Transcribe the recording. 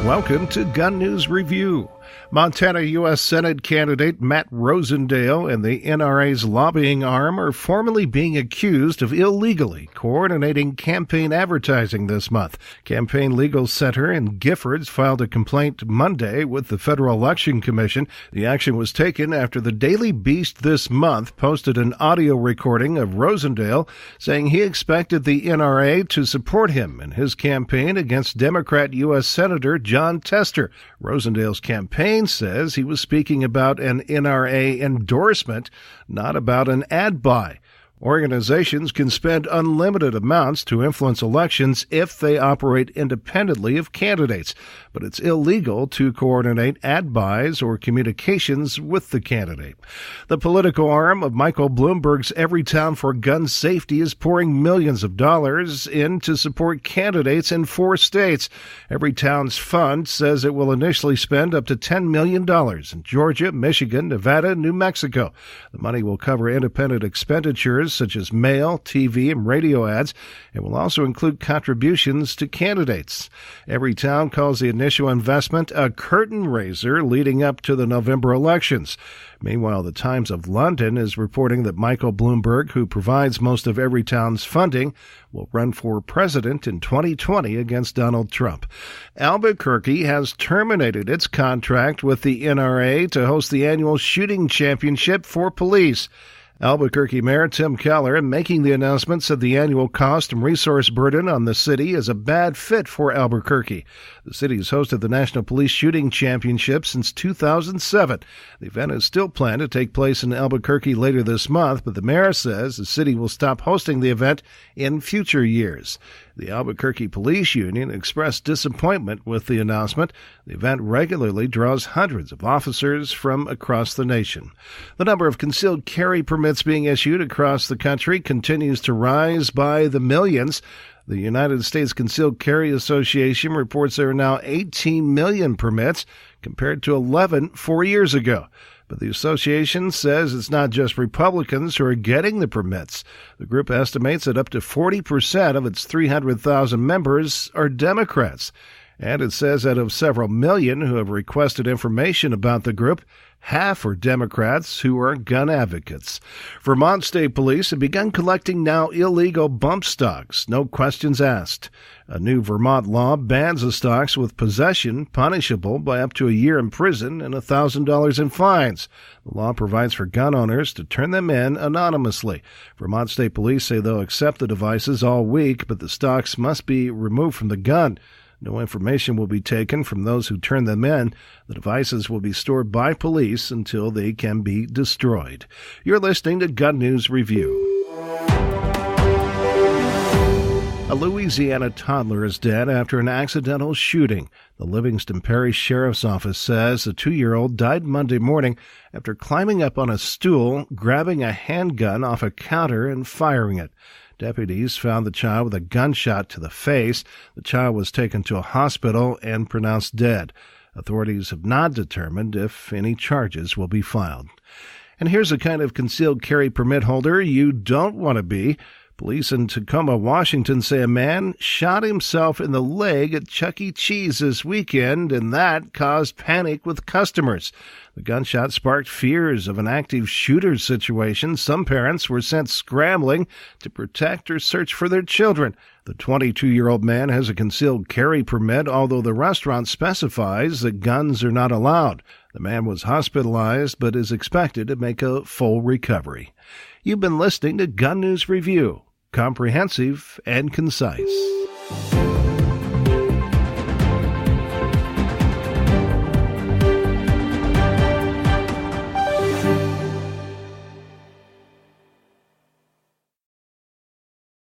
Welcome to Gun News Review. Montana U.S. Senate candidate Matt Rosendale and the NRA's lobbying arm are formally being accused of illegally coordinating campaign advertising this month. Campaign Legal Center in Giffords filed a complaint Monday with the Federal Election Commission. The action was taken after the Daily Beast this month posted an audio recording of Rosendale saying he expected the NRA to support him in his campaign against Democrat U.S. Senator Jon Tester. Rosendale's campaign says he was speaking about an NRA endorsement, not about an ad buy. Organizations can spend unlimited amounts to influence elections if they operate independently of candidates, but it's illegal to coordinate ad buys or communications with the candidate. The political arm of Michael Bloomberg's Everytown for Gun Safety is pouring millions of dollars in to support candidates in 4 states. Everytown's fund says it will initially spend up to $10 million in Georgia, Michigan, Nevada, and New Mexico. The money will cover independent expenditures such as mail, TV, and radio ads. It will also include contributions to candidates. Everytown calls the initial investment a curtain raiser leading up to the November elections. Meanwhile, the Times of London is reporting that Michael Bloomberg, who provides most of Everytown's funding, will run for president in 2020 against Donald Trump. Albuquerque has terminated its contract with the NRA to host the annual shooting championship for police. Albuquerque Mayor Tim Keller, making the announcement, said the annual cost and resource burden on the city is a bad fit for Albuquerque. The city has hosted the National Police Shooting Championship since 2007. The event is still planned to take place in Albuquerque later this month, but the mayor says the city will stop hosting the event in future years. The Albuquerque Police Union expressed disappointment with the announcement. The event regularly draws hundreds of officers from across the nation. The number of concealed carry permits being issued across the country continues to rise by the millions. The United States Concealed Carry Association reports there are now 18 million permits compared to 11 4 years ago. But the association says it's not just Republicans who are getting the permits. The group estimates that up to 40% of its 300,000 members are Democrats. And it says out of several million who have requested information about the group, half are Democrats who are gun advocates. Vermont State Police have begun collecting now illegal bump stocks, no questions asked. A new Vermont law bans the stocks with possession punishable by up to a year in prison and $1,000 in fines. The law provides for gun owners to turn them in anonymously. Vermont State Police say they'll accept the devices all week, but the stocks must be removed from the gun. No information will be taken from those who turn them in. The devices will be stored by police until they can be destroyed. You're listening to Gun News Review. A Louisiana toddler is dead after an accidental shooting. The Livingston Parish Sheriff's Office says the 2-year-old died Monday morning after climbing up on a stool, grabbing a handgun off a counter, and firing it. Deputies found the child with a gunshot to the face. The child was taken to a hospital and pronounced dead. Authorities have not determined if any charges will be filed. And here's the kind of concealed carry permit holder you don't want to be. Police in Tacoma, Washington say a man shot himself in the leg at Chuck E. Cheese this weekend, and that caused panic with customers. The gunshot sparked fears of an active shooter situation. Some parents were sent scrambling to protect or search for their children. The 22-year-old man has a concealed carry permit, although the restaurant specifies that guns are not allowed. The man was hospitalized but is expected to make a full recovery. You've been listening to Gun News Review, comprehensive and concise.